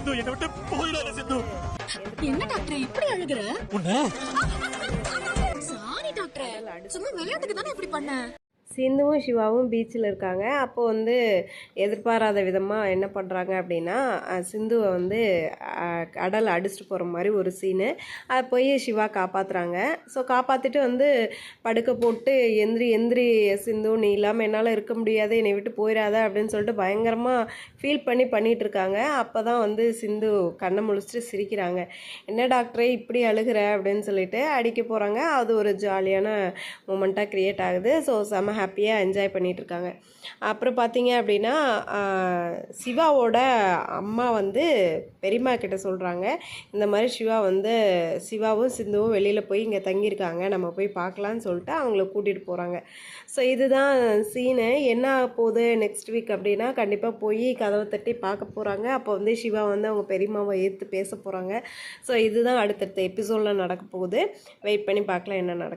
சிந்து என்ன விட்டு போயிடாத சிந்து. என்ன டாக்டர் இப்படி அழுகுற? சாரி டாக்டர், சும்மா விளையாட்டுக்கு தானே இப்படி பண்ண. சிந்துவும் சிவாவும் பீச்சில் இருக்காங்க. அப்போ வந்து எதிர்பாராத விதமாக என்ன பண்ணுறாங்க அப்படின்னா, சிந்துவை வந்து கடல் அடிச்சுட்டு போகிற மாதிரி ஒரு சீனு. அதை போய் சிவா காப்பாற்றுறாங்க. ஸோ காப்பாற்றிட்டு வந்து படுக்க போட்டு எந்திரி எந்திரி சிந்து, நீ இல்லாமல் என்னால் இருக்க முடியாது, என்னை விட்டு போயிடாத அப்படின்னு சொல்லிட்டு பயங்கரமாக ஃபீல் பண்ணிகிட்ருக்காங்க. அப்போ தான் வந்து சிந்து கண்ணை முழிச்சிட்டு சிரிக்கிறாங்க. என்ன டாக்டரே இப்படி அழுகிற அப்படின்னு சொல்லிட்டு அடிக்க போகிறாங்க. அது ஒரு ஜாலியான மூமெண்ட்டாக க்ரியேட் ஆகுது. ஸோ செம ஹாப்பியாக என்ஜாய் பண்ணிகிட்ருக்காங்க. அப்புறம் பார்த்தீங்க அப்படின்னா சிவாவோட அம்மா வந்து பெரியம்மா கிட்ட சொல்கிறாங்க, இந்த மாதிரி சிவாவும் சிந்துவும் வெளியில் போய் இங்கே தங்கியிருக்காங்க, நம்ம போய் பார்க்கலான்னு சொல்லிட்டு அவங்கள கூட்டிகிட்டு போகிறாங்க. ஸோ இதுதான் சீனு. என்ன ஆக போகுது நெக்ஸ்ட் வீக் அப்படின்னா, கண்டிப்பாக போய் கதவை தட்டி பார்க்க போகிறாங்க. அப்போ வந்து சிவா வந்து அவங்க பெரியம்மாவை ஏற்று பேச போகிறாங்க. ஸோ இதுதான் அடுத்தடுத்த எபிசோடில் நடக்க போகுது. வெயிட் பண்ணி பார்க்கலாம் என்ன நடக்கும்.